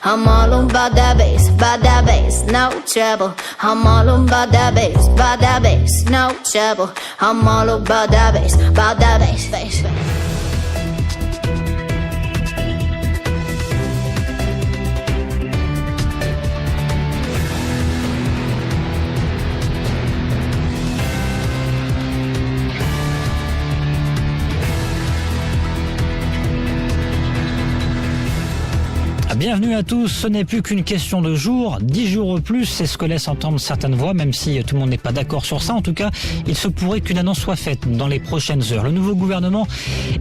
I'm all about that bass, no trouble. I'm all about that bass, no trouble. I'm all about that bass, bass. Bienvenue à tous, ce n'est plus qu'une question de jours, 10 jours au plus, c'est ce que laissent entendre certaines voix, même si tout le monde n'est pas d'accord sur ça. En tout cas, il se pourrait qu'une annonce soit faite dans les prochaines heures. Le nouveau gouvernement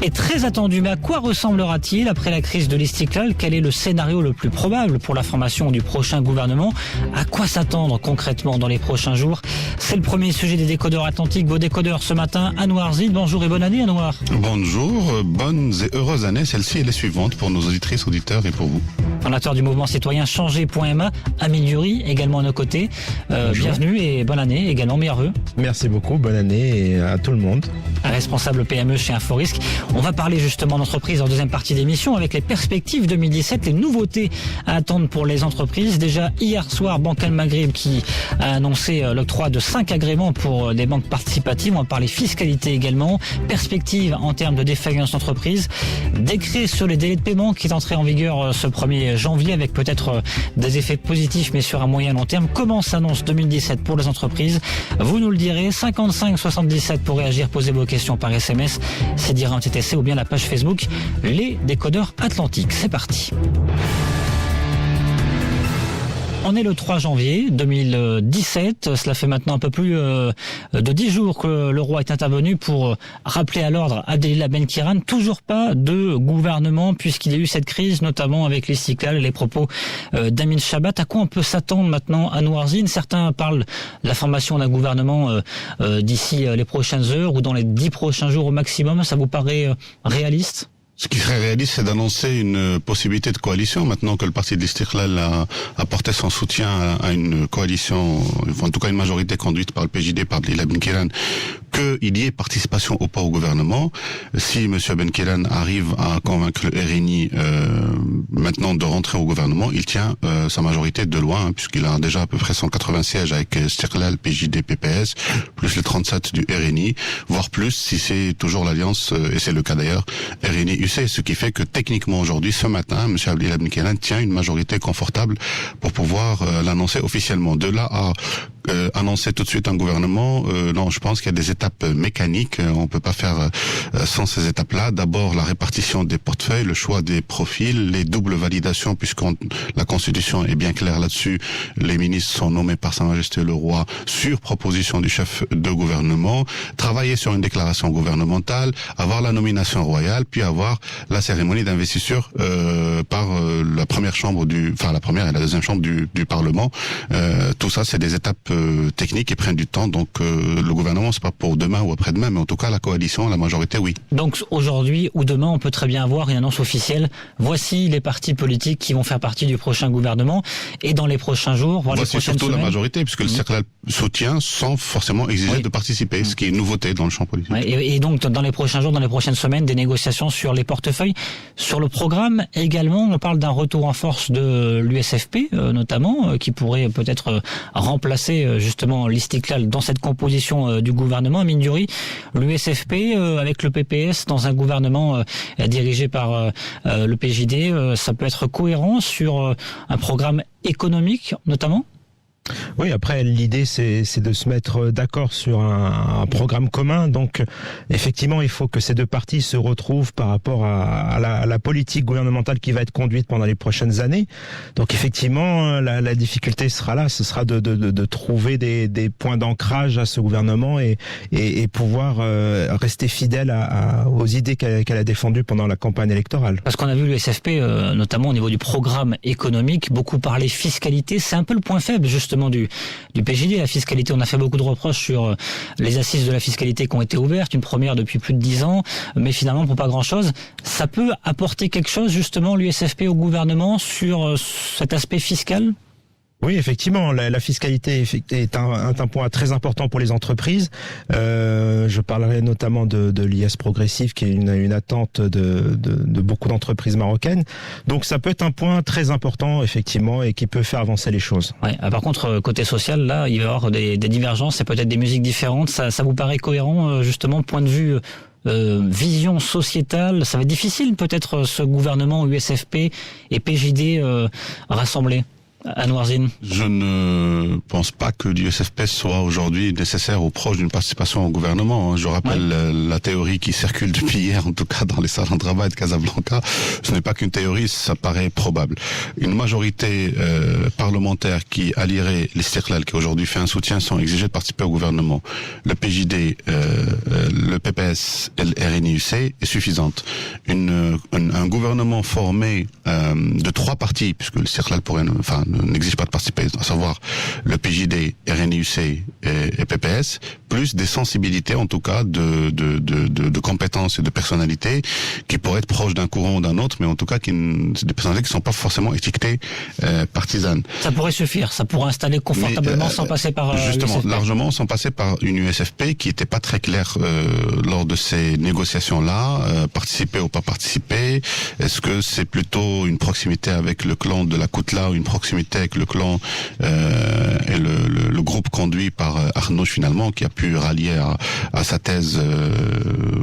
est très attendu, mais à quoi ressemblera-t-il après la crise de l'Istiklal? Quel est le scénario le plus probable pour la formation du prochain gouvernement? À quoi s'attendre concrètement dans les prochains jours? C'est le premier sujet des décodeurs atlantiques. Vos décodeurs ce matin, Anouar Zid. Bonjour et bonne année Anouar. Bonjour, bonnes et heureuses années, celle-ci et les suivantes pour nos auditrices, auditeurs et pour vous. Fondateur du mouvement citoyen Changer.ma, Amine Duri, également à nos côtés. Bienvenue et bonne année, également meilleurs vœux. Merci beaucoup, bonne année à tout le monde. Responsable PME chez Inforisque. On va parler justement d'entreprise en deuxième partie d'émission avec les perspectives 2017, les nouveautés à attendre pour les entreprises. Déjà hier soir, Banque Al Maghrib qui a annoncé l'octroi de 5 agréments pour des banques participatives. On va parler fiscalité également, perspectives en termes de défaillance d'entreprise, décret sur les délais de paiement qui est entré en vigueur ce 1er janvier avec peut-être des effets positifs mais sur un moyen long terme. Comment s'annonce 2017 pour les entreprises? Vous nous le direz, 55 77 pour réagir, poser vos questions par SMS, c'est dire un TTC ou bien la page Facebook Les Décodeurs Atlantiques. C'est parti. On est le 3 janvier 2017, cela fait maintenant un peu plus de 10 jours que le roi est intervenu pour rappeler à l'ordre Abdelillah Ben-Kiran. Toujours pas de gouvernement puisqu'il y a eu cette crise, notamment avec l'Istiklal et les propos d'Amin Chabat. À quoi on peut s'attendre maintenant à Nouarzine? Certains parlent de la formation d'un gouvernement d'ici les prochaines heures ou dans les 10 prochains jours au maximum. Ça vous paraît réaliste? Ce qui serait réaliste, c'est d'annoncer une possibilité de coalition, maintenant que le parti de l'Istiklal a apporté son soutien à une coalition, en tout cas une majorité conduite par le PJD, par Abdelillah Ben-Kiran, qu'il y ait participation ou pas au gouvernement. Si M. Ben-Kiran arrive à convaincre le RNI maintenant de rentrer au gouvernement, il tient sa majorité de loin, puisqu'il a déjà à peu près 180 sièges avec Istiklal, PJD, PPS, plus les 37 du RNI, voire plus si c'est toujours l'alliance, et c'est le cas d'ailleurs, RNI-UC, ce qui fait que techniquement aujourd'hui, ce matin, M. Abdelillah Ben-Kiran tient une majorité confortable pour pouvoir l'annoncer officiellement. De là à annoncer tout de suite un gouvernement, non, je pense qu'il y a des étapes mécaniques, on peut pas faire sans ces étapes-là. D'abord, la répartition des portefeuilles, le choix des profils, les doubles validations, puisque la Constitution est bien claire là-dessus. Les ministres sont nommés par Sa Majesté le Roi sur proposition du chef de gouvernement, travailler sur une déclaration gouvernementale, avoir la nomination royale, puis avoir la cérémonie d'investiture par la première chambre la première et la deuxième chambre du Parlement. Tout ça, c'est des étapes techniques et prennent du temps. Donc le gouvernement, c'est pas pour demain ou après-demain, mais en tout cas la coalition, la majorité, oui. Donc aujourd'hui ou demain, on peut très bien avoir une annonce officielle. Voici les partis politiques qui vont faire partie du prochain gouvernement. Et dans les prochains jours, voire les prochaines surtout semaines, la majorité, puisque le cercle soutient sans forcément exiger de participer, ce qui est une nouveauté dans le champ politique. Ouais, et donc dans les prochains jours, dans les prochaines semaines, des négociations sur les portefeuilles. Sur le programme également, on parle d'un retour en force de l'USFP notamment, qui pourrait peut-être remplacer justement l'Istiklal dans cette composition du gouvernement. Amine Duri, l'USFP avec le PPS dans un gouvernement dirigé par le PJD, ça peut être cohérent sur un programme économique notamment? Oui, après l'idée c'est de se mettre d'accord sur un programme commun. Donc effectivement, il faut que ces deux partis se retrouvent par rapport à la politique gouvernementale qui va être conduite pendant les prochaines années. Donc effectivement, la difficulté sera là, ce sera de trouver des points d'ancrage à ce gouvernement et pouvoir rester fidèle aux idées qu'elle a défendues pendant la campagne électorale. Parce qu'on a vu l'USFP, notamment au niveau du programme économique, beaucoup parler fiscalité. C'est un peu le point faible justement du PJD, la fiscalité. On a fait beaucoup de reproches sur les assises de la fiscalité qui ont été ouvertes, une première depuis plus de 10 ans, mais finalement pour pas grand-chose. Ça peut apporter quelque chose justement l'USFP au gouvernement sur cet aspect fiscal? Oui, effectivement, la fiscalité est un point très important pour les entreprises. Je parlerai notamment de l'IS progressif, qui est une attente de beaucoup d'entreprises marocaines. Donc ça peut être un point très important, effectivement, et qui peut faire avancer les choses. Ouais. Par contre, côté social, là, il va y avoir des divergences et peut-être des musiques différentes. Ça vous paraît cohérent, justement, point de vue vision sociétale? Ça va être difficile, peut-être, ce gouvernement USFP et PJD rassemblés. Anouarzine. Je ne pense pas que l'USFP soit aujourd'hui nécessaire ou proche d'une participation au gouvernement. Je rappelle la théorie qui circule depuis hier, en tout cas dans les salons de Rabat et de Casablanca. Ce n'est pas qu'une théorie, ça paraît probable. Une majorité parlementaire qui allierait l'Istiqlal, qui aujourd'hui fait un soutien, sont exigés de participer au gouvernement. Le PJD, le PPS et le RNIUC est suffisante. Un gouvernement formé de 3 partis, puisque l'Istiqlal n'exige pas de participer, à savoir le PJD, RNIUC et PPS, plus des sensibilités, en tout cas, de compétences et de personnalités qui pourraient être proches d'un courant ou d'un autre, mais en tout cas, c'est des personnalités qui ne sont pas forcément étiquetées partisanes. Ça pourrait suffire, ça pourrait installer confortablement sans passer par justement, USFP. Largement, sans passer par une USFP qui n'était pas très claire lors de ces négociations-là, participer ou pas participer. Est-ce que c'est plutôt une proximité avec le clan de la Koutla ou une proximité avec le clan et le groupe conduit par Arnouch, finalement, qui a pu rallier à sa thèse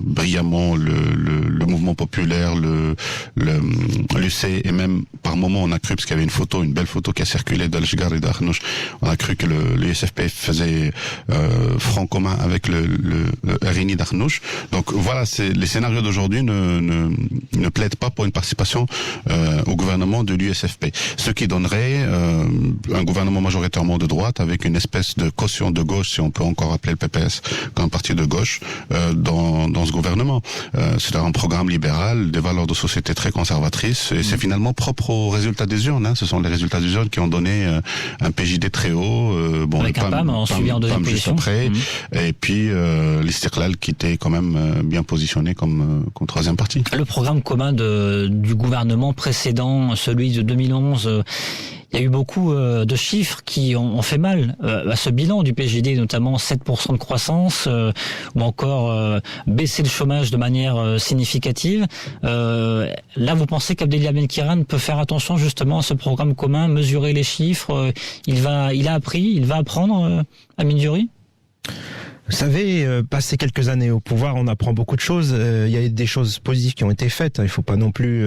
brillamment le mouvement populaire, l'UC, et même par moment on a cru, parce qu'il y avait une belle photo qui a circulé de l'Ashgar et d'Arnouch, on a cru que l'USFP faisait front commun avec le RNI d'Arnouch. Donc voilà, les scénarios d'aujourd'hui ne plaident pas pour une participation au gouvernement de l'USFP. Ce qui donnerait un gouvernement majoritairement de droite avec une espèce de caution de gauche, si on peut encore appeler le PPS comme un parti de gauche, dans ce gouvernement. C'est un programme libéral, des valeurs de société très conservatrices, et c'est finalement propre aux résultats des urnes. Ce sont les résultats des urnes qui ont donné un PJD très haut, avec un PAM suivi en deuxième position. Après, et puis l'Istiqlal qui était quand même bien positionné comme troisième parti. Le programme commun du gouvernement précédent, celui de 2011, il y a eu beaucoup de chiffres qui ont fait mal à ce bilan du PJD, notamment 7% de croissance, ou encore baisser le chômage de manière significative. Là, vous pensez qu'Abdelia Benkiran peut faire attention justement à ce programme commun, mesurer les chiffres, il a appris, il va apprendre à Midjouri? Vous savez, passer quelques années au pouvoir, on apprend beaucoup de choses. Il y a des choses positives qui ont été faites. Il faut pas non plus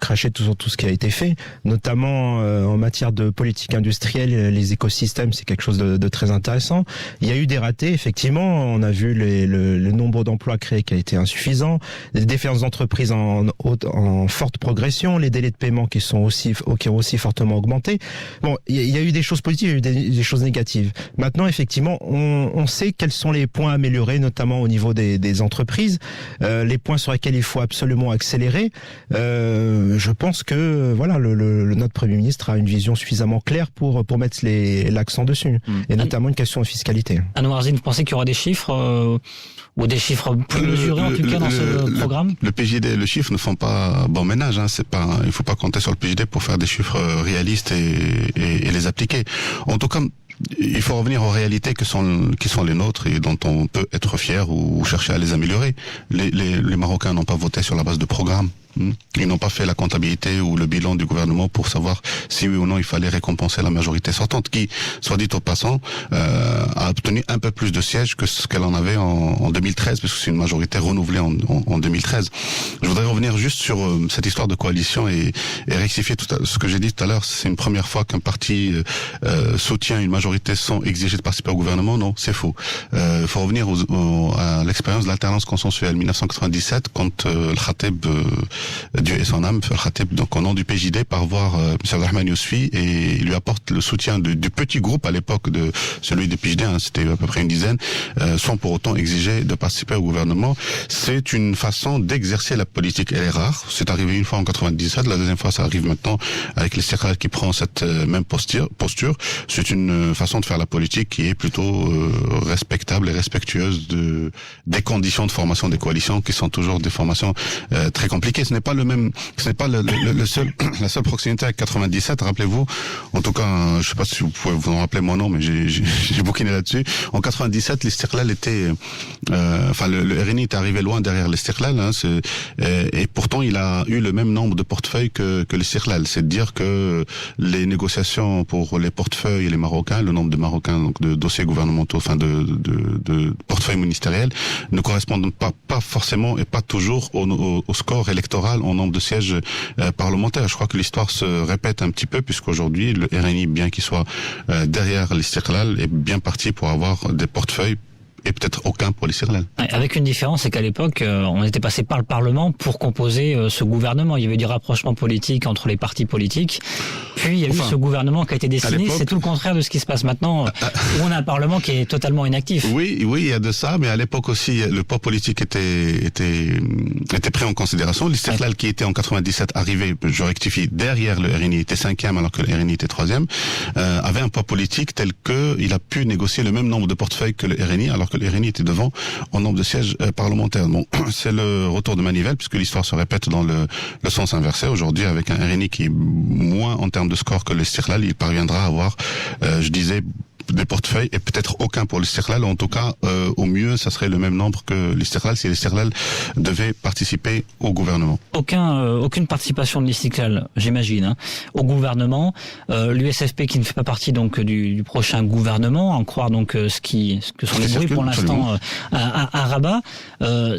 cracher sur tout ce qui a été fait, notamment en matière de politique industrielle. Les écosystèmes, c'est quelque chose de très intéressant. Il y a eu des ratés, effectivement. On a vu le nombre d'emplois créés qui a été insuffisant, les défaillances d'entreprises en forte progression, les délais de paiement qui ont aussi fortement augmenté. Bon, il y a eu des choses positives, il y a eu des choses négatives. Maintenant, effectivement, on sait quels sont les points améliorés, notamment au niveau des entreprises, les points sur lesquels il faut absolument accélérer. Je pense que voilà, notre Premier ministre a une vision suffisamment claire pour mettre l'accent dessus, et notamment une question de fiscalité. Anouarzine, vous pensez qu'il y aura des chiffres ou des chiffres plus mesurés en tout cas dans ce programme? Le PJD et le chiffre ne font pas bon ménage. Il faut pas compter sur le PJD pour faire des chiffres réalistes et les appliquer. En tout cas, il faut revenir aux réalités qui sont les nôtres et dont on peut être fier ou chercher à les améliorer. Les Marocains n'ont pas voté sur la base de programmes. Ils n'ont pas fait la comptabilité ou le bilan du gouvernement pour savoir si oui ou non il fallait récompenser la majorité sortante qui, soit dit au passant, a obtenu un peu plus de sièges que ce qu'elle en avait en 2013, parce que c'est une majorité renouvelée en 2013. Je voudrais revenir juste sur cette histoire de coalition et rectifier ce que j'ai dit tout à l'heure. C'est une première fois qu'un parti soutient une majorité sans exiger de participer au gouvernement. Non, c'est faux. Il faut revenir à l'expérience de l'alternance consensuelle 1997 quand le Khatib Dieu et son âme, le Khatib, donc au nom du PJD, part voir M. Abdelrahman Yousfi et il lui apporte le soutien du petit groupe à l'époque de celui du PJD, c'était à peu près une dizaine, sans pour autant exiger de participer au gouvernement. C'est une façon d'exercer la politique. Elle est rare. C'est arrivé une fois en 97, la deuxième fois ça arrive maintenant avec l'Istiqlal qui prend cette même posture. C'est une façon de faire la politique qui est plutôt respectable et respectueuse des conditions de formation des coalitions qui sont toujours des formations très compliquées. Ce n'est pas le seul, la seule proximité avec 97. Rappelez-vous, en tout cas, je sais pas si vous pouvez vous en rappeler mon nom, mais j'ai bouquiné là-dessus. En 97, l'Istiqlal était, le RNI est arrivé loin derrière l'Istiqlal, hein, et pourtant il a eu le même nombre de portefeuilles que l'Istiqlal. C'est de dire que les négociations pour les portefeuilles et les Marocains, le nombre de Marocains, donc de dossiers gouvernementaux, de portefeuilles ministériels, ne correspondent pas forcément et pas toujours au score électoral en nombre de sièges parlementaires. Je crois que l'histoire se répète un petit peu, puisqu'aujourd'hui le RNI, bien qu'il soit derrière l'Istiqlal, est bien parti pour avoir des portefeuilles et peut-être aucun pour l'Istiqlal. Avec une différence, c'est qu'à l'époque, on était passé par le Parlement pour composer ce gouvernement. Il y avait du rapprochement politique entre les partis politiques. Puis il y a eu ce gouvernement qui a été dessiné. C'est tout le contraire de ce qui se passe maintenant, où on a un Parlement qui est totalement inactif. Oui, il y a de ça, mais à l'époque aussi, le poids politique était pris en considération. L'Istiqlal qui était en 97 arrivé, je rectifie, derrière le RNI, était 5e alors que le RNI était 3e, avait un poids politique tel que il a pu négocier le même nombre de portefeuilles que le RNI, alors que le RNI était devant en nombre de sièges parlementaires. Bon, c'est le retour de manivelle, puisque l'histoire se répète dans le sens inversé. Aujourd'hui, avec un RNI qui est moins en termes de score que l'Istiqlal, il parviendra à avoir, je disais, des portefeuilles et peut-être aucun pour l'Istiqlal. En tout cas, au mieux, ça serait le même nombre que l'Istiqlal si l'Istiqlal devait participer au gouvernement. Aucune participation de l'Istiqlal, j'imagine, hein, au gouvernement. L'USFP qui ne fait pas partie donc du prochain gouvernement, en croire donc ce que sont les bruits pour l'instant à Rabat.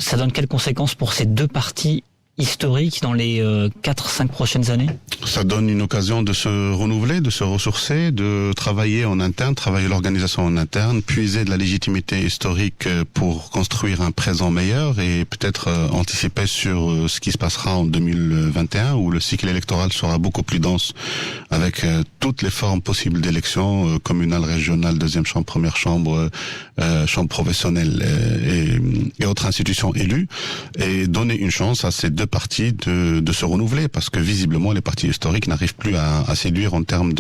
Ça donne quelles conséquences pour ces deux partis historique dans les 4-5 prochaines années? Ça donne une occasion de se renouveler, de se ressourcer, de travailler en interne, travailler l'organisation en interne, puiser de la légitimité historique pour construire un présent meilleur et peut-être anticiper sur ce qui se passera en 2021 où le cycle électoral sera beaucoup plus dense avec toutes les formes possibles d'élections, communales, régionales, deuxième chambre, première chambre, chambre professionnelle et autres institutions élues, et donner une chance à ces deux partis de se renouveler, parce que visiblement les partis historiques n'arrivent plus à séduire en termes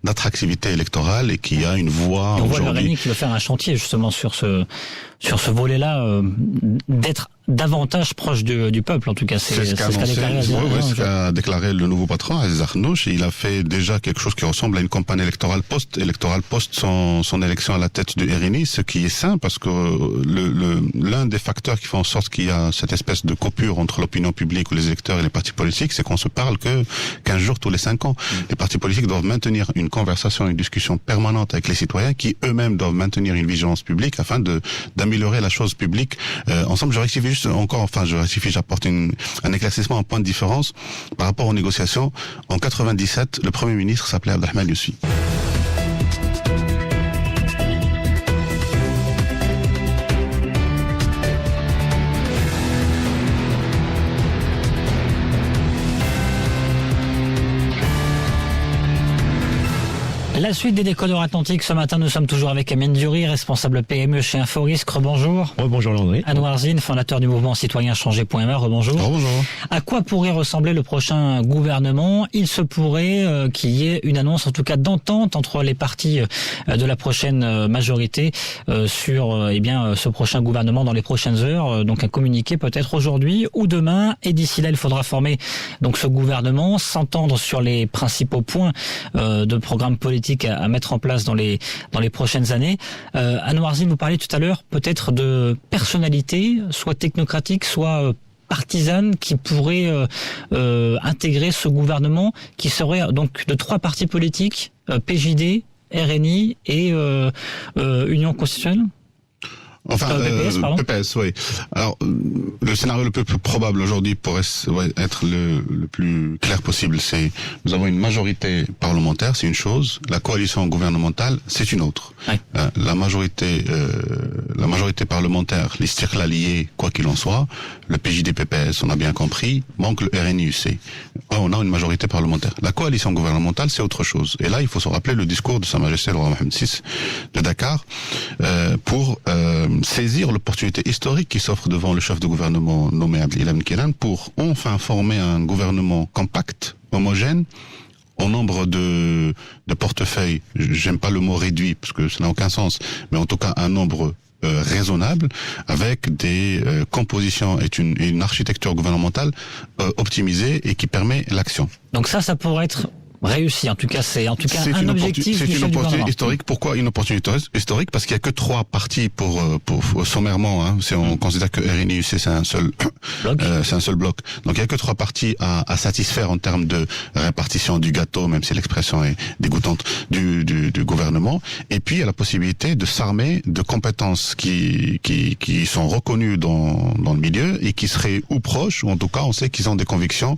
d'attractivité électorale, et qu'il y a une voie. On voit le RNI qui veut faire un chantier justement sur ce volet-là, d'être davantage proche du peuple, en tout cas. C'est ce qu'a déclaré le nouveau patron, Aziz Akhnouch. Il a fait déjà quelque chose qui ressemble à une campagne électorale post son élection à la tête du RNI, ce qui est sain, parce que l'un des facteurs qui fait en sorte qu'il y a cette espèce de coupure entre l'opinion publique ou les électeurs et les partis politiques, c'est qu'on se parle que 15 jours tous les 5 ans. Les partis politiques doivent maintenir une conversation, une discussion permanente avec les citoyens, qui eux-mêmes doivent maintenir une vigilance publique afin d'améliorer la chose publique ensemble. J'apporte un éclaircissement, un point de différence par rapport aux négociations. En 97, le Premier ministre s'appelait Abdelrahman Yousfi. La suite des décodeurs atlantiques. Ce matin, nous sommes toujours avec Amine Diouri, responsable PME chez Inforisque. Rebonjour. Rebonjour Landry. Anouar Zine, fondateur du mouvement citoyen Changer.me. Rebonjour. Rebonjour. À quoi pourrait ressembler le prochain gouvernement? Il se pourrait qu'il y ait une annonce, en tout cas d'entente entre les partis de la prochaine majorité sur ce prochain gouvernement dans les prochaines heures. Donc un communiqué peut-être aujourd'hui ou demain. Et d'ici là, il faudra former donc ce gouvernement, s'entendre sur les principaux points de programme politique à mettre en place dans les prochaines années. Anouar Zine, vous parliez tout à l'heure peut-être de personnalités, soit technocratiques, soit partisanes, qui pourraient intégrer ce gouvernement, qui serait donc de 3 partis politiques, PJD, RNI et Union constitutionnelle. PPS, oui. Alors, le scénario le plus probable aujourd'hui pourrait être le plus clair possible. C'est, nous avons une majorité parlementaire, c'est une chose. La coalition gouvernementale, c'est une autre. Ouais. La majorité parlementaire, l'Istiqlal lié, quoi qu'il en soit, le PJD PPS, on a bien compris, manque le RNI-UC. On a une majorité parlementaire. La coalition gouvernementale, c'est autre chose. Et là, il faut se rappeler le discours de Sa Majesté le roi Mohammed VI de Dakar, pour saisir l'opportunité historique qui s'offre devant le chef de gouvernement nommé Abdelillah Benkiran pour enfin former un gouvernement compact, homogène, au nombre de portefeuilles. J'aime pas le mot réduit parce que ça n'a aucun sens, mais en tout cas un nombre raisonnable, avec des compositions et une architecture gouvernementale optimisée et qui permet l'action. Donc ça pourrait être réussi. En tout cas, c'est un objectif du chef du gouvernement. Historique. Pourquoi une opportunité historique? Parce qu'il y a que 3 partis pour sommairement, hein, si on considère que RNI UC c'est un seul bloc. Donc il y a que 3 partis à satisfaire en termes de répartition du gâteau, même si l'expression est dégoûtante, du gouvernement. Et puis il y a la possibilité de s'armer de compétences qui sont reconnues dans le milieu et qui seraient ou proches, ou en tout cas on sait qu'ils ont des convictions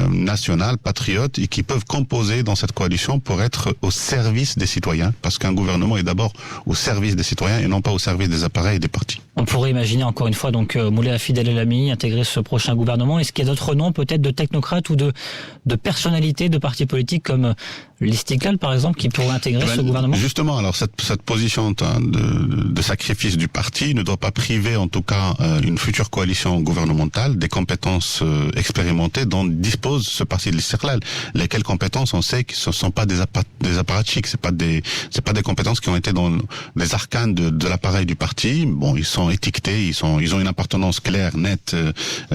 nationales, patriotes, et qui peuvent composer dans cette coalition pour être au service des citoyens, parce qu'un gouvernement est d'abord au service des citoyens et non pas au service des appareils et des partis. On pourrait imaginer encore une fois donc Moulay Hafid El Elami intégrer ce prochain gouvernement. Est-ce qu'il y a d'autres noms peut-être de technocrates ou de personnalités de partis politiques comme l'Istiklal par exemple qui pourraient intégrer ce gouvernement? Justement, alors cette position de sacrifice du parti ne doit pas priver en tout cas une future coalition gouvernementale des compétences expérimentées dont dispose ce parti de l'Istiklal. Lesquelles compétences, on sait que ce ne sont pas des apparatchiks, c'est pas des compétences qui ont été dans les arcanes de l'appareil du parti. Bon, ils sont étiquetés, ils ont une appartenance claire, nette,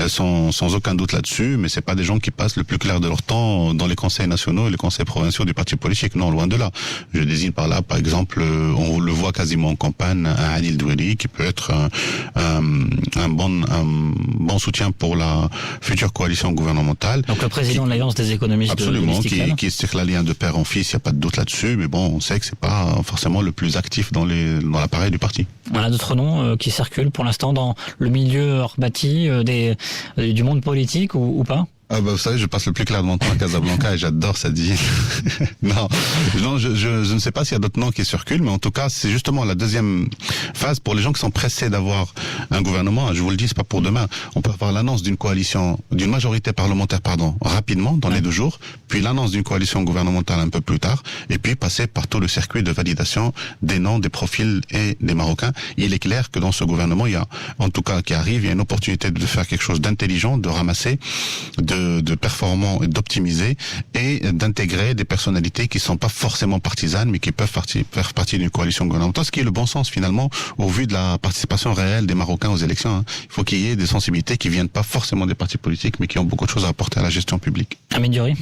sans aucun doute là-dessus, mais c'est pas des gens qui passent le plus clair de leur temps dans les conseils nationaux et les conseils provinciaux du parti politique. Non, loin de là. Je désigne par là, par exemple, on le voit quasiment en campagne, un Adil Doueli qui peut être un bon soutien pour la future coalition gouvernementale. Donc le président de l'Alliance des économistes. Absolument, qui est circlalien de père en fils, il n'y a pas de doute là-dessus, mais bon, on sait que c'est pas forcément le plus actif dans l'appareil du parti. Voilà d'autres noms qui circulent pour l'instant dans le milieu hors bâti du monde politique ou pas? Ah bah vous savez, je passe le plus clair de mon temps à Casablanca et j'adore cette ville. Non, je ne sais pas s'il y a d'autres noms qui circulent, mais en tout cas, c'est justement la deuxième phase pour les gens qui sont pressés d'avoir un gouvernement. Je vous le dis, c'est pas pour demain. On peut avoir l'annonce d'une majorité parlementaire, rapidement, dans les 2 jours, puis l'annonce d'une coalition gouvernementale un peu plus tard, et puis passer par tout le circuit de validation des noms, des profils et des Marocains. Il est clair que dans ce gouvernement, il y a, en tout cas, qui arrive, il y a une opportunité de faire quelque chose d'intelligent, de ramasser, de performant et d'optimiser et d'intégrer des personnalités qui sont pas forcément partisanes mais qui peuvent faire partie d'une coalition gouvernementale, ce qui est le bon sens finalement au vu de la participation réelle des Marocains aux élections. Hein. Il faut qu'il y ait des sensibilités qui viennent pas forcément des partis politiques mais qui ont beaucoup de choses à apporter à la gestion publique. Amin Diori.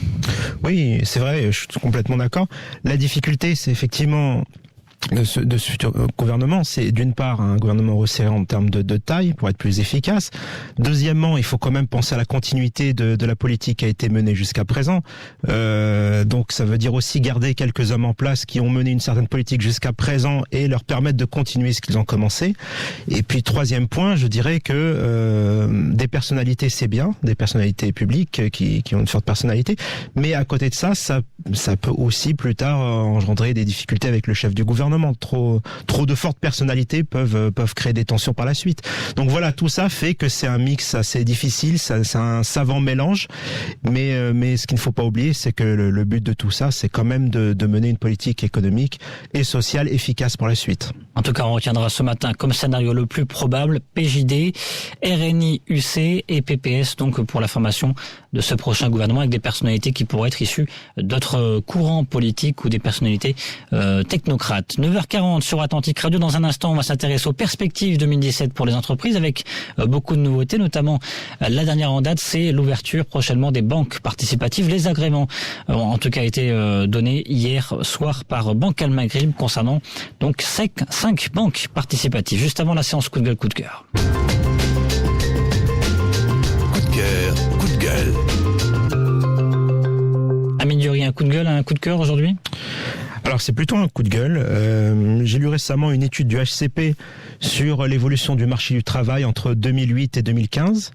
Oui, c'est vrai, je suis complètement d'accord. La difficulté, c'est effectivement de ce futur gouvernement, c'est d'une part un gouvernement resserré en termes de taille pour être plus efficace. Deuxièmement, il faut quand même penser à la continuité de la politique qui a été menée jusqu'à présent. Donc ça veut dire aussi garder quelques hommes en place qui ont mené une certaine politique jusqu'à présent et leur permettre de continuer ce qu'ils ont commencé. Et puis troisième point, je dirais que des personnalités c'est bien, des personnalités publiques qui ont une forte personnalité, mais à côté de ça peut aussi plus tard engendrer des difficultés avec le chef du gouvernement. Trop de fortes personnalités peuvent créer des tensions par la suite. Donc voilà, tout ça fait que c'est un mix assez difficile, c'est un savant mélange, mais ce qu'il ne faut pas oublier, c'est que le but de tout ça, c'est quand même de mener une politique économique et sociale efficace pour la suite. En tout cas, on retiendra ce matin comme scénario le plus probable PJD, RNI, UC et PPS, donc pour la formation de ce prochain gouvernement avec des personnalités qui pourraient être issues d'autres courants politiques ou des personnalités technocrates. 9h40 sur Atlantique Radio. Dans un instant, on va s'intéresser aux perspectives 2017 pour les entreprises avec beaucoup de nouveautés, notamment la dernière en date, c'est l'ouverture prochainement des banques participatives. Les agréments ont en tout cas été donnés hier soir par Banque Al Maghrib concernant donc 5 banques participatives. Juste avant la séance coup de gueule, coup de cœur. Coup de cœur, coup de gueule. Amin Diori, un coup de gueule, un coup de cœur aujourd'hui ? Alors c'est plutôt un coup de gueule. J'ai lu récemment une étude du HCP sur l'évolution du marché du travail entre 2008 et 2015.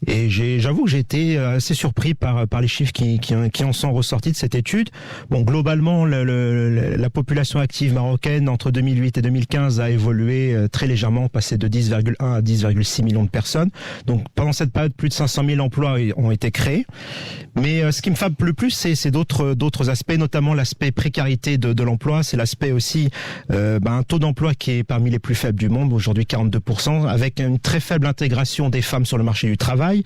Et j'avoue que j'ai été assez surpris par les chiffres qui en sont ressortis de cette étude. Bon, globalement, la population active marocaine entre 2008 et 2015 a évolué très légèrement, passé de 10,1 à 10,6 millions de personnes. Donc pendant cette période, plus de 500 000 emplois ont été créés. Mais ce qui me frappe le plus, c'est d'autres aspects, notamment l'aspect précarité de l'emploi. C'est l'aspect aussi un taux d'emploi qui est parmi les plus faibles du monde, aujourd'hui 42%, avec une très faible intégration des femmes sur le marché du travail. travail.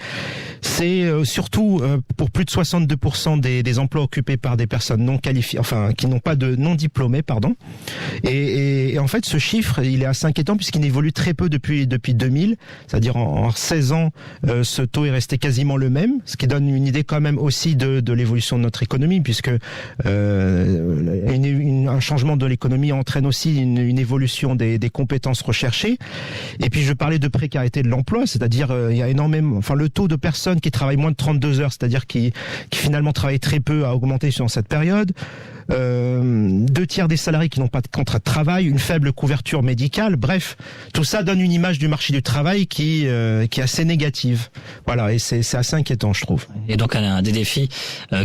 C'est surtout pour plus de 62% des emplois occupés par des personnes non qualifiées, enfin qui n'ont pas de non diplômés, pardon. Et en fait, ce chiffre, il est assez inquiétant puisqu'il évolue très peu depuis 2000, c'est-à-dire en 16 ans, ce taux est resté quasiment le même, ce qui donne une idée quand même aussi de l'évolution de notre économie, puisque un changement de l'économie entraîne aussi une évolution des compétences recherchées. Et puis je parlais de précarité de l'emploi, c'est-à-dire il y a énormément, enfin le taux de personnes qui travaillent moins de 32 heures, c'est-à-dire qui finalement travaillent très peu, a augmenté sur cette période. 2/3 des salariés qui n'ont pas de contrat de travail, une faible couverture médicale, bref, tout ça donne une image du marché du travail qui est assez négative. Voilà, et c'est assez inquiétant, je trouve. Et donc des défis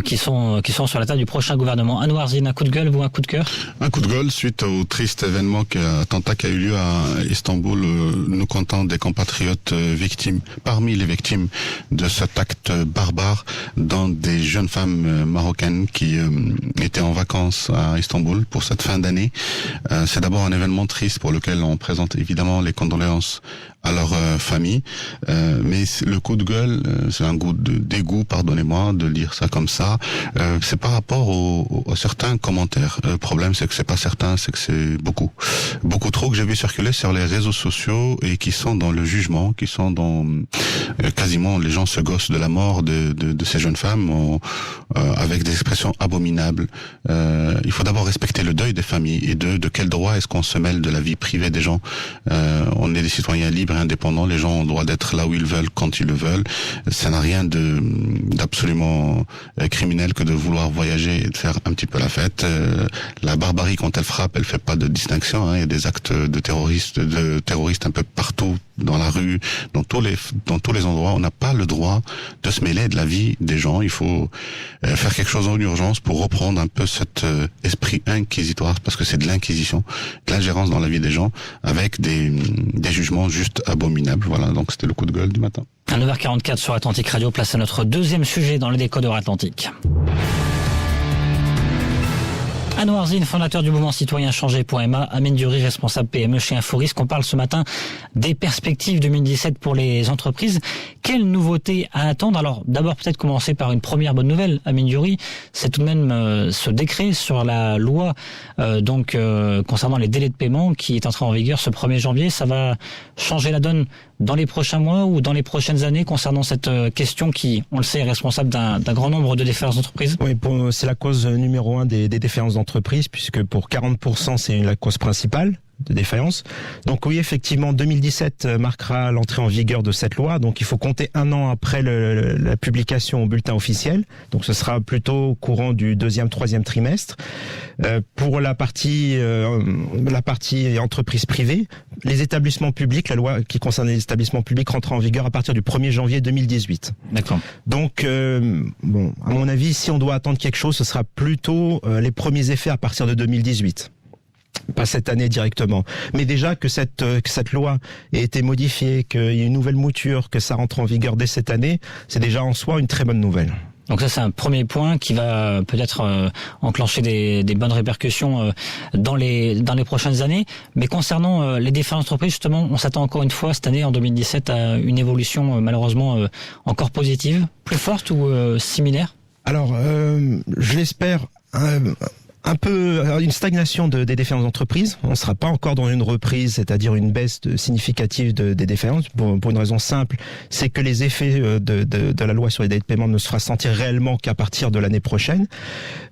qui sont sur la table du prochain gouvernement. Anouar Zine, un coup de gueule ou un coup de cœur? Un coup de gueule suite au triste événement attentat qui a eu lieu à Istanbul, nous comptons des compatriotes victimes, parmi les victimes de cet acte barbare, dont des jeunes femmes marocaines qui étaient en vacances à Istanbul pour cette fin d'année. C'est d'abord un événement triste pour lequel on présente évidemment les condoléances à leur famille, mais le coup de gueule, c'est un goût de dégoût, pardonnez-moi de lire ça comme ça, c'est par rapport à certains commentaires. Le problème, c'est que c'est pas certain, c'est que c'est beaucoup trop que j'ai vu circuler sur les réseaux sociaux et qui sont dans le jugement, qui sont dans quasiment les gens se gossent de la mort de ces jeunes femmes avec des expressions abominables. Il faut d'abord respecter le deuil des familles et de quel droit est-ce qu'on se mêle de la vie privée des gens. On est des citoyens libres et indépendants, les gens ont le droit d'être là où ils veulent, quand ils le veulent. Ça n'a rien d'absolument criminel que de vouloir voyager et de faire un petit peu la fête. La barbarie, quand elle frappe, elle fait pas de distinction, hein. Il y a des actes de terroristes un peu partout dans la rue, dans tous les endroits. On n'a pas le droit de se mêler de la vie des gens. Il faut faire quelque chose en urgence pour reprendre un peu cet esprit inquisitoire, parce que c'est de l'inquisition, de l'ingérence dans la vie des gens, avec des jugements juste abominables. Voilà, donc c'était le coup de gueule du matin. À 9h44 sur Atlantique Radio, place à notre deuxième sujet dans le décodeur Atlantique. Anouar Zine, fondateur du mouvement citoyen Changer.ma, Amine Dury, responsable PME chez Inforisque. On parle ce matin des perspectives 2017 pour les entreprises. Quelles nouveautés à attendre? Alors, d'abord, peut-être commencer par une première bonne nouvelle, Amine Dury. C'est tout de même ce décret sur la loi concernant les délais de paiement qui est entré en vigueur ce 1er janvier. Ça va changer la donne dans les prochains mois ou dans les prochaines années concernant cette question qui, on le sait, est responsable d'un grand nombre de défaillances d'entreprises? Oui, c'est la cause numéro 1 des défaillances d'entreprise, puisque pour 40%, c'est la cause principale de défaillance. Donc oui, effectivement, 2017 marquera l'entrée en vigueur de cette loi. Donc il faut compter 1 an après la publication au bulletin officiel. Donc ce sera plutôt au courant du 2e, 3e trimestre. Pour la partie entreprise privée, les établissements publics, la loi qui concerne les établissements publics rentrera en vigueur à partir du 1er janvier 2018. D'accord. Donc à mon avis, si on doit attendre quelque chose, ce sera plutôt les premiers effets à partir de 2018. Pas cette année directement, mais déjà que cette loi ait été modifiée, qu'il y ait une nouvelle mouture, que ça rentre en vigueur dès cette année, c'est déjà en soi une très bonne nouvelle. Donc ça, c'est un premier point qui va peut-être enclencher des bonnes répercussions dans les prochaines années. Mais concernant les défaillances d'entreprise, justement, on s'attend encore une fois cette année, en 2017, à une évolution malheureusement encore positive, plus forte ou similaire? Alors, je l'espère. Un peu une stagnation des défaillances d'entreprise. On ne sera pas encore dans une reprise, c'est-à-dire une baisse significative des défaillances, pour une raison simple, c'est que les effets de la loi sur les délais de paiement ne se fera sentir réellement qu'à partir de l'année prochaine.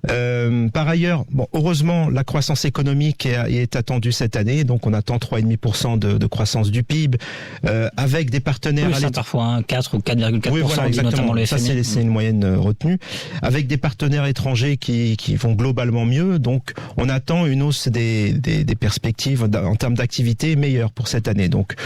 Par ailleurs, heureusement, la croissance économique est attendue cette année, donc on attend 3,5% de croissance du PIB, avec des partenaires... Oui, parfois 4 ou 4,4%, oui, voilà, notamment le FMI. Ça, c'est une moyenne retenue, avec des partenaires étrangers qui vont globalement mieux. Donc, on attend une hausse des perspectives en termes d'activité meilleure pour cette année. Donc,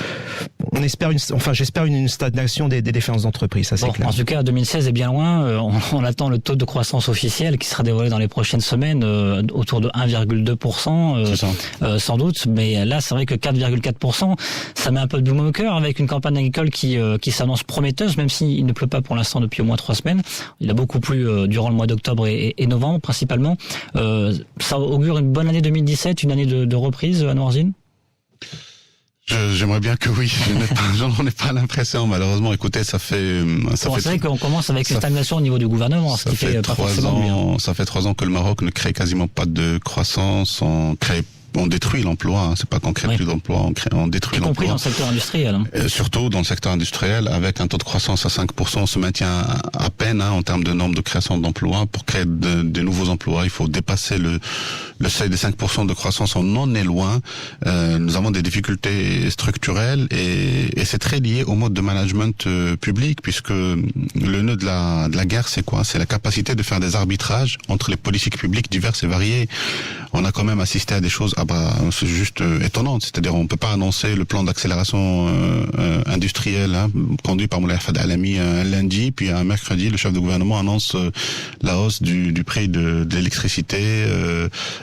j'espère une stagnation des défaillances d'entreprise, ça c'est clair. En tout cas, 2016 est bien loin. On attend le taux de croissance officiel qui sera dévoilé dans les prochaines semaines, autour de 1,2%, sans doute. Mais là, c'est vrai que 4,4%, ça met un peu de baume au cœur avec une campagne agricole qui s'annonce prometteuse, même s'il ne pleut pas pour l'instant depuis au moins 3 semaines. Il a beaucoup plu durant le mois d'octobre et novembre, principalement. Ça augure une bonne année 2017, une année de reprise, Anouar Zine? J'aimerais bien que oui. J'en ai pas l'impression, malheureusement. Écoutez, ça fait c'est vrai qu'on commence avec une stagnation au niveau du gouvernement, ce qui fait pas forcément bien. Ça fait 3 ans que le Maroc ne crée quasiment pas de croissance. On détruit l'emploi, hein. C'est pas qu'on crée plus d'emplois, on détruit l'emploi. Y compris dans le secteur industriel. Surtout dans le secteur industriel, avec un taux de croissance à 5%, on se maintient à peine en termes de nombre de création d'emplois. Pour créer de nouveaux emplois, il faut dépasser le seuil des 5% de croissance. On en est loin. Nous avons des difficultés structurelles et c'est très lié au mode de management public, puisque le nœud de la guerre, c'est quoi? C'est la capacité de faire des arbitrages entre les politiques publiques diverses et variées. On a quand même assisté à des choses c'est juste étonnant. C'est-à-dire, on peut pas annoncer le plan d'accélération industrielle conduit par Moulay Fad Alami un lundi, puis un mercredi, le chef de gouvernement annonce la hausse du prix de l'électricité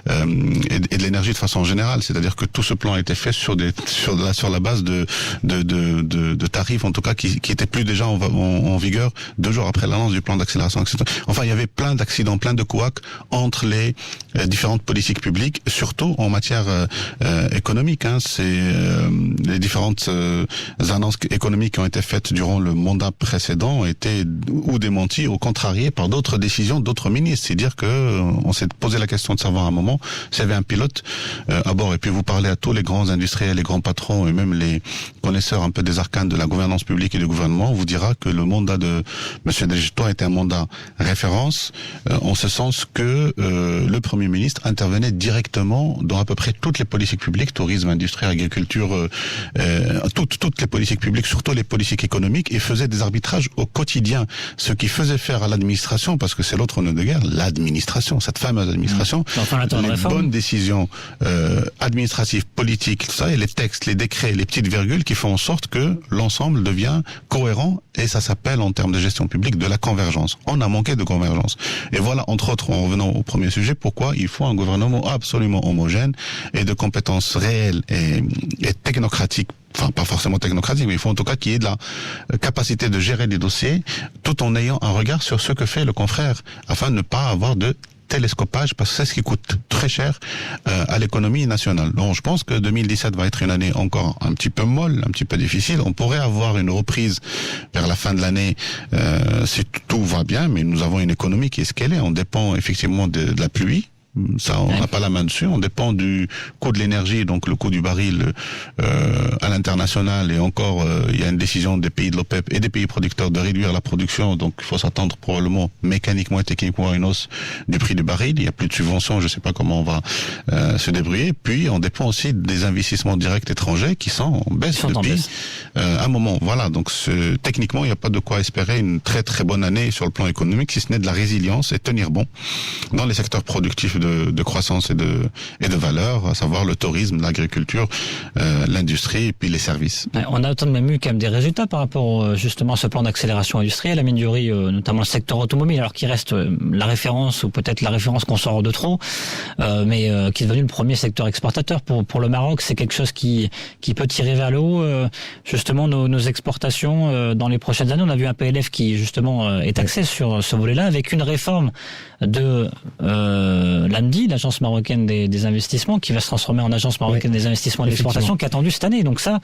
et de l'énergie de façon générale. C'est-à-dire que tout ce plan a été fait sur la base de tarifs, en tout cas, qui étaient plus déjà en vigueur 2 jours après l'annonce du plan d'accélération, etc. Enfin, il y avait plein d'accidents, plein de couacs entre les différentes politiques publiques, surtout en matière économique. C'est les différentes annonces économiques qui ont été faites durant le mandat précédent ont été ou démenties ou contrariées par d'autres décisions d'autres ministres. C'est dire que on s'est posé la question de savoir à un moment s'il y avait un pilote à bord. Et puis vous parlez à tous les grands industriels, les grands patrons et même les connaisseurs un peu des arcanes de la gouvernance publique et du gouvernement, on vous dira que le mandat de M. Delgito a été un mandat référence, en ce sens que le Premier ministre intervenait directement dans à peu près toutes les politiques publiques, tourisme, industrie, agriculture, toutes les politiques publiques, surtout les politiques économiques, et faisait des arbitrages au quotidien. Ce qui faisait faire à l'administration, parce que c'est l'autre nœud de guerre, l'administration, cette fameuse administration, les bonnes décisions administratives, politiques, tout ça, et les textes, les décrets, les petites virgules qui font en sorte que l'ensemble devient cohérent, et ça s'appelle en termes de gestion publique de la convergence. On a manqué de convergence. Et voilà, entre autres, en revenant au premier sujet, pourquoi il faut un gouvernement absolument homogène et de compétences réelles et technocratiques. Enfin, pas forcément technocratique, mais il faut en tout cas qu'il y ait de la capacité de gérer des dossiers tout en ayant un regard sur ce que fait le confrère, afin de ne pas avoir de télescopage, parce que c'est ce qui coûte très cher à l'économie nationale. Donc je pense que 2017 va être une année encore un petit peu molle, un petit peu difficile. On pourrait avoir une reprise vers la fin de l'année si tout va bien, mais nous avons une économie qui est ce qu'elle est. On dépend effectivement de la pluie. Ça, on n'a pas la main dessus. On dépend du coût de l'énergie, donc le coût du baril à l'international. Et encore, il y a une décision des pays de l'OPEP et des pays producteurs de réduire la production. Donc, il faut s'attendre probablement mécaniquement et techniquement à une hausse du prix du baril. Il n'y a plus de subventions. Je ne sais pas comment on va se débrouiller. Puis, on dépend aussi des investissements directs étrangers qui sont en baisse depuis un moment. Voilà. Donc, techniquement, il n'y a pas de quoi espérer une très très bonne année sur le plan économique, si ce n'est de la résilience et tenir bon dans les secteurs productifs de croissance et de valeur, à savoir le tourisme, l'agriculture, l'industrie et puis les services. On a tout de même eu quand même des résultats par rapport justement à ce plan d'accélération industrielle, amélioré notamment le secteur automobile, alors qu'il reste la référence ou peut-être la référence qu'on sort de trop, mais qui est devenu le premier secteur exportateur pour le Maroc. C'est quelque chose qui peut tirer vers le haut justement nos exportations dans les prochaines années. On a vu un PLF qui justement est axé sur ce volet-là, avec une réforme de l'AMDI, l'agence marocaine des investissements, qui va se transformer en agence marocaine des investissements et d'exportation, qui est attendue cette année. Donc ça,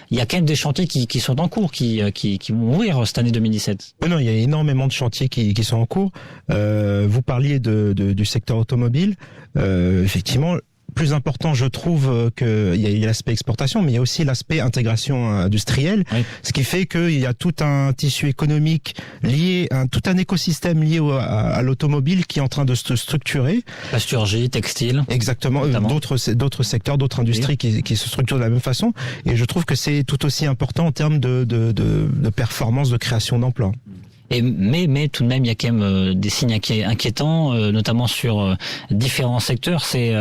il y a quand même des chantiers qui sont en cours, qui vont ouvrir cette année 2017. Non, il y a énormément de chantiers qui sont en cours. Vous parliez du secteur automobile. Effectivement, plus important, je trouve, qu'il y a l'aspect exportation, mais il y a aussi l'aspect intégration industrielle, ce qui fait qu'il y a tout un tissu économique lié, tout un écosystème lié à l'automobile qui est en train de se structurer. Plasturgie, textile. Exactement, d'autres secteurs, d'autres industries qui se structurent de la même façon, et je trouve que c'est tout aussi important en termes de performance, de création d'emplois. Mais tout de même, il y a quand même des signes inquiétants, notamment sur différents secteurs. C'est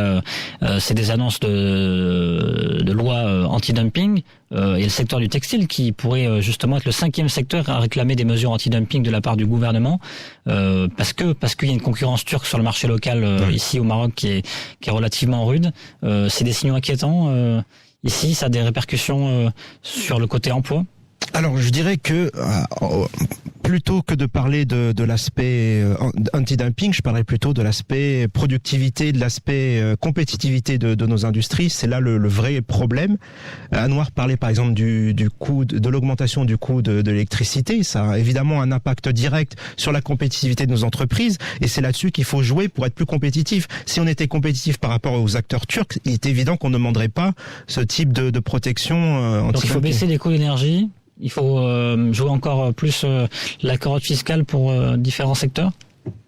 des annonces de loi anti-dumping. Il y a le secteur du textile qui pourrait justement être le 5e secteur à réclamer des mesures anti-dumping de la part du gouvernement, parce qu'il y a une concurrence turque sur le marché local ici au Maroc qui est relativement rude. C'est des signaux inquiétants. Ici, ça a des répercussions sur le côté emploi. Alors, je dirais que plutôt que de parler de l'aspect anti-dumping, je parlerais plutôt de l'aspect productivité, de l'aspect compétitivité de nos industries. C'est là le vrai problème. Anouar parlait par exemple du coût de l'augmentation du coût de l'électricité. Ça a évidemment un impact direct sur la compétitivité de nos entreprises, et c'est là-dessus qu'il faut jouer pour être plus compétitif. Si on était compétitif par rapport aux acteurs turcs, il est évident qu'on ne demanderait pas ce type de protection anti-dumping. Donc il faut baisser les coûts d'énergie. Il faut jouer encore plus la carotte fiscale pour différents secteurs.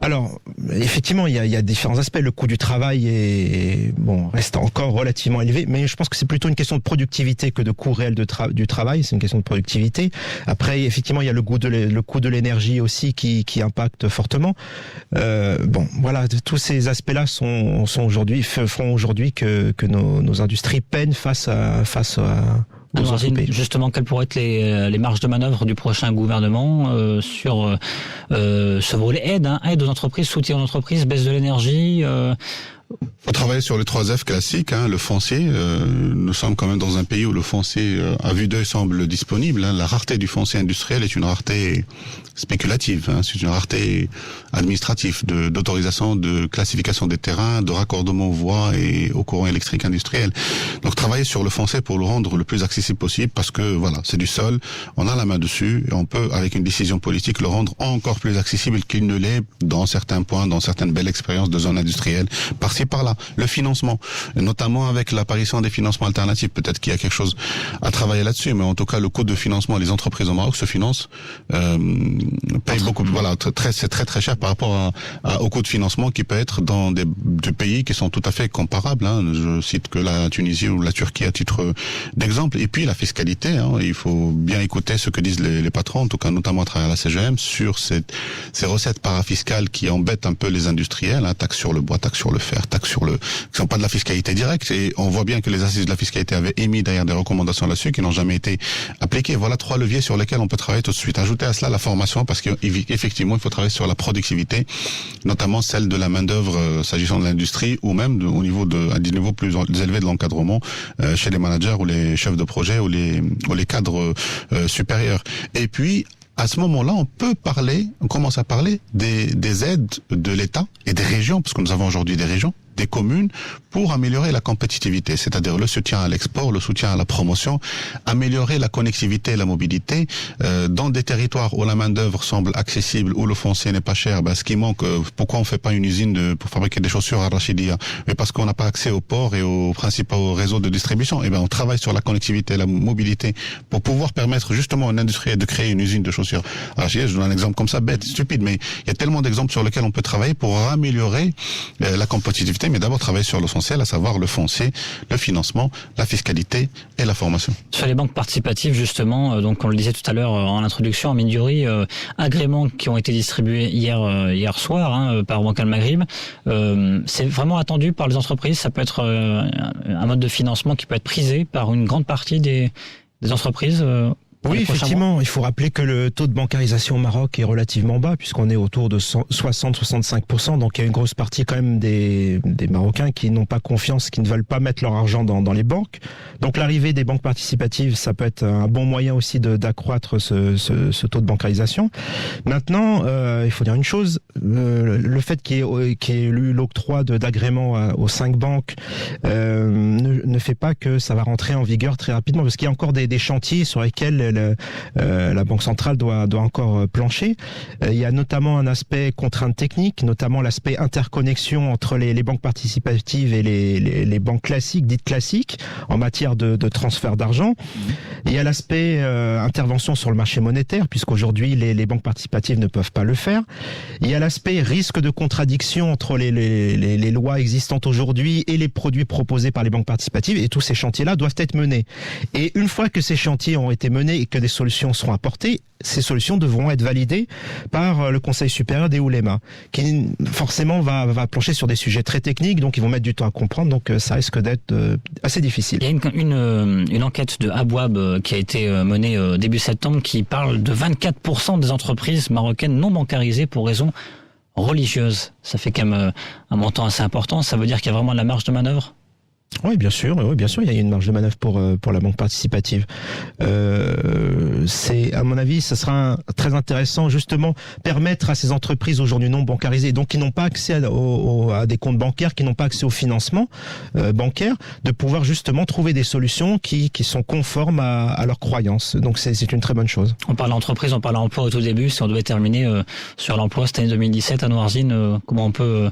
Alors, effectivement, il y a différents aspects. Le coût du travail reste encore relativement élevé, mais je pense que c'est plutôt une question de productivité que de coût réel du travail. C'est une question de productivité. Après, effectivement, il y a le coût de l'énergie aussi qui impacte fortement. Voilà, tous ces aspects-là feront aujourd'hui que nos industries peinent face à Alors, justement, quelles pourraient être les marges de manœuvre du prochain gouvernement sur ce volet aide aux entreprises, soutien aux entreprises, baisse de l'énergie Faut travailler sur les 3 F classiques, le foncier. Nous sommes quand même dans un pays où le foncier, à vue d'œil, semble disponible. La rareté du foncier industriel est une rareté spéculative. C'est une rareté administrative d'autorisation, de classification des terrains, de raccordement aux voies et au courant électrique industriel. Donc travailler sur le foncier pour le rendre le plus accessible possible, parce que voilà, c'est du sol, on a la main dessus et on peut, avec une décision politique, le rendre encore plus accessible qu'il ne l'est dans certains points, dans certaines belles expériences de zones industrielles, par-ci par-là. Le financement, notamment avec l'apparition des financements alternatifs, peut-être qu'il y a quelque chose à travailler là-dessus, mais en tout cas le coût de financement, les entreprises au Maroc se financent, payent beaucoup, voilà, c'est très cher par rapport au coût de financement qui peut être dans des pays qui sont tout à fait comparables. Je cite que la Tunisie ou la Turquie à titre d'exemple. Et puis la fiscalité, il faut bien écouter ce que disent les patrons, en tout cas notamment à travers la CGM, sur ces recettes parafiscales qui embêtent un peu les industriels, taxes sur le bois, taxes sur le fer, taxes sur qui sont pas de la fiscalité directe, et on voit bien que les assises de la fiscalité avaient émis derrière des recommandations là-dessus qui n'ont jamais été appliquées. Voilà 3 leviers sur lesquels on peut travailler tout de suite. Ajouter à cela la formation, parce qu'effectivement il faut travailler sur la productivité, notamment celle de la main d'œuvre s'agissant de l'industrie, ou même à des niveaux plus élevés de l'encadrement chez les managers ou les chefs de projet ou les cadres supérieurs. Et puis à ce moment-là, on commence à parler des aides de l'État et des régions, parce que nous avons aujourd'hui des régions, des communes, pour améliorer la compétitivité, c'est-à-dire le soutien à l'export, le soutien à la promotion, améliorer la connectivité et la mobilité dans des territoires où la main-d'œuvre semble accessible, où le foncier n'est pas cher. Ce qui manque, pourquoi on fait pas une usine pour fabriquer des chaussures à Rachidia? Mais parce qu'on n'a pas accès aux ports et aux principaux réseaux de distribution. On travaille sur la connectivité et la mobilité pour pouvoir permettre justement à un industriel de créer une usine de chaussures à Rachidia. Je donne un exemple comme ça, bête, stupide, mais il y a tellement d'exemples sur lesquels on peut travailler pour améliorer la compétitivité, mais d'abord travailler sur l'essentiel, à savoir le foncier, le financement, la fiscalité et la formation. Sur les banques participatives, justement, donc on le disait tout à l'heure en introduction, en Minduri, agréments qui ont été distribués hier soir par Banque Al-Maghrib, c'est vraiment attendu par les entreprises. Ça peut être un mode de financement qui peut être prisé par une grande partie des entreprises. Oui, effectivement, il faut rappeler que le taux de bancarisation au Maroc est relativement bas, puisqu'on est autour de 60-65%, donc il y a une grosse partie quand même des Marocains qui n'ont pas confiance, qui ne veulent pas mettre leur argent dans les banques. Donc l'arrivée des banques participatives, ça peut être un bon moyen aussi d'accroître ce taux de bancarisation. Maintenant, il faut dire une chose, le fait qu'il y ait eu l'octroi d'agréments aux 5 banques ne fait pas que ça va rentrer en vigueur très rapidement, parce qu'il y a encore des chantiers sur lesquels la Banque centrale doit encore plancher. Il y a notamment un aspect contrainte technique, notamment l'aspect interconnexion entre les banques participatives et les banques classiques, dites classiques, en matière de transfert d'argent. Il y a l'aspect intervention sur le marché monétaire, puisqu'aujourd'hui les banques participatives ne peuvent pas le faire. Il y a l'aspect risque de contradiction entre les lois existantes aujourd'hui et les produits proposés par les banques participatives, et tous ces chantiers-là doivent être menés. Et une fois que ces chantiers ont été menés et que des solutions seront apportées, ces solutions devront être validées par le Conseil supérieur des oulémas, qui forcément va plancher sur des sujets très techniques, donc ils vont mettre du temps à comprendre, donc ça risque d'être assez difficile. Il y a une enquête de Abouab qui a été menée début septembre qui parle de 24% des entreprises marocaines non bancarisées pour raisons religieuses. Ça fait quand même un montant assez important. Ça veut dire qu'il y a vraiment de la marge de manœuvre? Oui, bien sûr, il y a une marge de manœuvre pour la banque participative. C'est, à mon avis, ça sera très intéressant, justement, permettre à ces entreprises aujourd'hui non bancarisées, donc qui n'ont pas accès à des comptes bancaires, qui n'ont pas accès au financement bancaire, de pouvoir justement trouver des solutions qui sont conformes à leurs croyances. Donc c'est une très bonne chose. On parle d'entreprise, on parle d'emploi au tout début. Si on devait terminer sur l'emploi cette année 2017 à Noarzine, comment on peut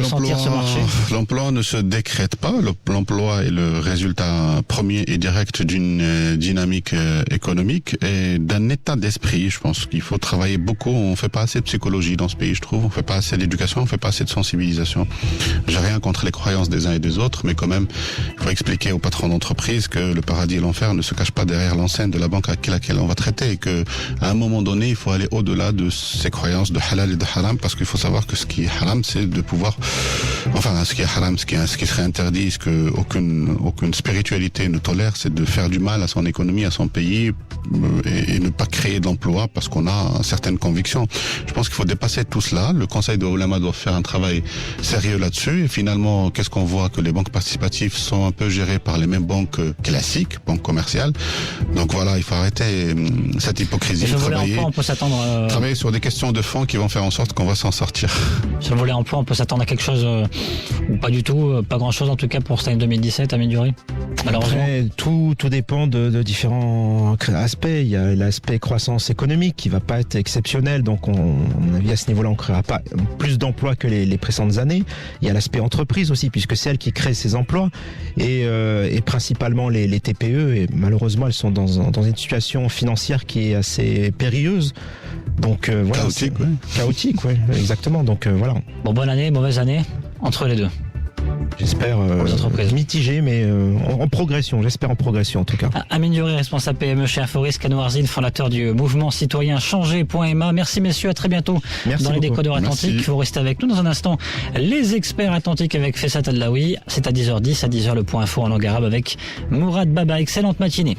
sentir ce marché? L'emploi ne se décrète pas. L'emploi est le résultat premier et direct d'une dynamique économique et d'un état d'esprit. Je pense qu'il faut travailler beaucoup. On fait pas assez de psychologie dans ce pays, je trouve. On fait pas assez d'éducation, on fait pas assez de sensibilisation. J'ai rien contre les croyances des uns et des autres, mais quand même, il faut expliquer aux patrons d'entreprise que le paradis et l'enfer ne se cachent pas derrière l'enseigne de la banque à laquelle on va traiter et que, à un moment donné, il faut aller au-delà de ces croyances de halal et de haram, parce qu'il faut savoir que ce qui est haram, c'est de pouvoir, enfin, ce qui est haram, ce qui serait interdit, ce que aucune spiritualité ne tolère, c'est de faire du mal à son économie, à son pays et ne pas créer d'emploi parce qu'on a certaines convictions. Je pense qu'il faut dépasser tout cela. Le Conseil de Ulama doit faire un travail sérieux là-dessus et finalement, qu'est-ce qu'on voit? Que les banques participatives sont un peu gérées par les mêmes banques classiques, banques commerciales. Donc voilà, il faut arrêter cette hypocrisie. Sur le volet emploi, on peut s'attendre travailler sur des questions de fond qui vont faire en sorte qu'on va s'en sortir. Sur le volet emploi, on peut s'attendre à quelque chose ou pas du tout, pas grand-chose en tout cas pour cette année 2017 à Miduri. Après, tout dépend de différents aspects. Il y a l'aspect croissance économique qui va pas être exceptionnel, donc à mon avis à ce niveau-là on créera pas plus d'emplois que les précédentes années. Il y a l'aspect entreprise aussi, puisque c'est elle qui crée ces emplois et principalement les TPE, et malheureusement elles sont dans une situation financière qui est assez périlleuse. Donc voilà, chaotique, oui, exactement. Donc voilà. Bon, bonne année, mauvaise année entre les deux. J'espère mitigé, mais en progression. J'espère en progression en tout cas. Amine Diouri, responsable PME chez Inforisk à Noarzine, fondateur du mouvement citoyen Changer.ma. Merci messieurs, à très bientôt. Merci dans les beaucoup. Décodeurs Atlantiques. Il faut rester avec nous dans un instant. Les experts atlantiques avec Fessat Adlaoui. C'est à 10h10, à 10h le point info en langue arabe avec Mourad Baba. Excellente matinée.